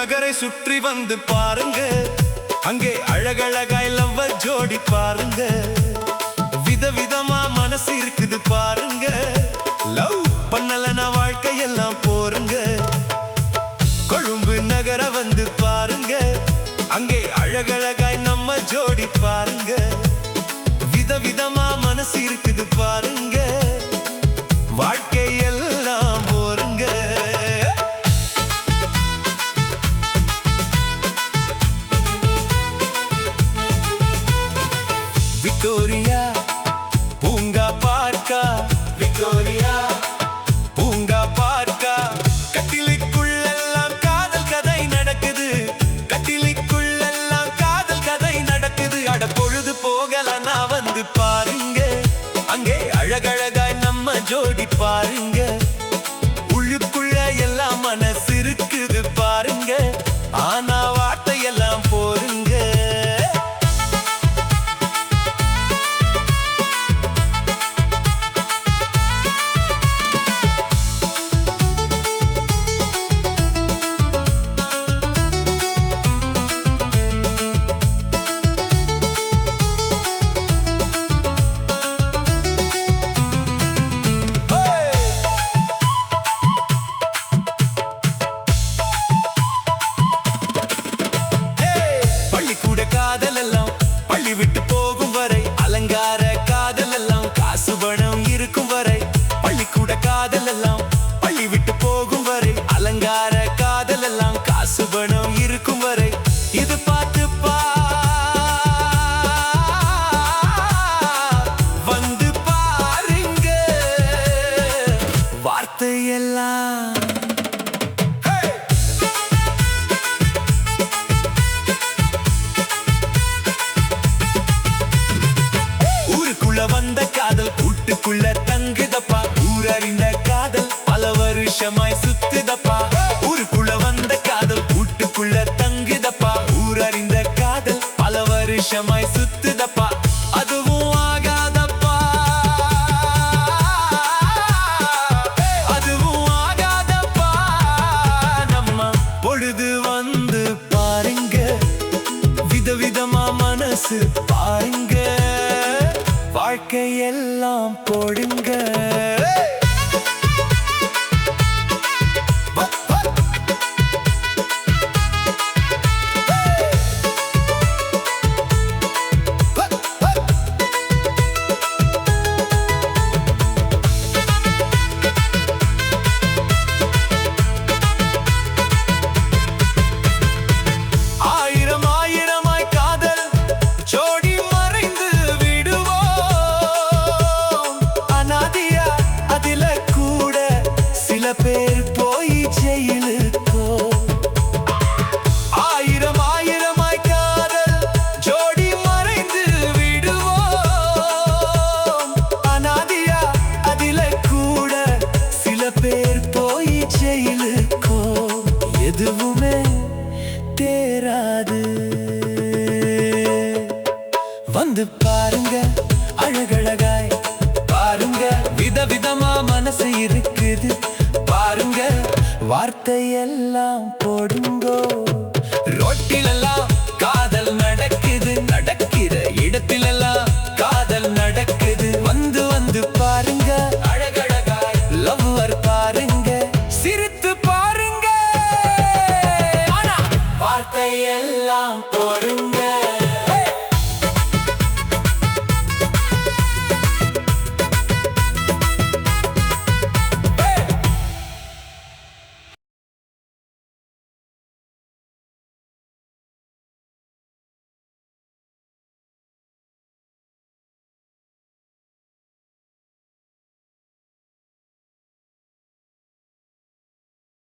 நகரை சுற்றி வந்து பாருங்க, அங்கே அழகழகாய் லவ்வ ஜோடி பாருங்க. விதவிதமா மனசு இருக்குது பாருங்க. லவ் பண்ணலனா வாழ்க்கையெல்லாம் போருங்க. கொழும்பு நகர வந்து பாருங்க, அங்கே அழகழகாய் நம்ம ஜோடி பாருங்க. விதவிதமா மனசு இருக்குது பாருங்க. வாழ்க்கையெல்லாம் போருங்க. விக்டோரியா பூங்கா பார்க்கா, விக்டோரியா பூங்கா பார்க்கா. கட்டிலுக்குள்ளெல்லாம் காதல் கதை நடக்குது, கட்டிலுக்குள்ளெல்லாம் காதல் கதை நடக்குது. அட பொழுது போகலனா வந்து பாருங்க, அங்கே அழகழகாய் நம்ம ஜோடி பாருங்க. உள்ளுக்குள்ள எல்லாம் மனசு இருக்குது பாருங்க, ஆனா வார்த்தையெல்லாம் போருங்க. காதல் எல்லாம் பள்ளி விட்டு போகும் வரை, அலங்கார காதல் எல்லாம் காசு பணம் இருக்கும் வரை. பள்ளிக்கூட காதல் எல்லாம் பள்ளி விட்டு போகும் வரை, அலங்கார காதல் எல்லாம் காசு பணம் இருக்கும் வரை. இது பார்த்து வந்து பாருங்க, வார்த்தையெல்லாம் வந்த காதல் கூட்டுக்குள்ள தங்குதப்பா. ஊரறிந்த காதல் பல வருஷமாய் சுத்துதப்பா. ஊருக்குள்ள வந்த காதல் கூட்டுக்குள்ள தங்குதப்பா. ஊரறிந்த காதல் பல வருஷமாய் சுத்துதப்பா. அதுவும் ஆகாதப்பா, அதுவும் ஆகாதப்பா. நம்ம பொழுது வந்து பாருங்க, விதவிதமா மனசு பாருங்க. வாழ்க்கையெல்லாம் போடுங்க. ஆயிரம் ஆயிரமாய் காதல் ஜோடி மறைந்து அதில கூட சில பேர் போய் ஜெயிலுக்கோ. ஆயிரம் ஆயிரமாய் காதல் ஜோடி மறைந்து விடுவோம். அனாதியா அதில கூட சில பேர் போய் ஜெயிலுக்கோ. எதுவுமே தேராது, வந்து பாருங்க அழகழகாய் பாருங்க. விதவிதமா மனசு இருக்குது பாருங்க, வார்த்தையெல்லாம்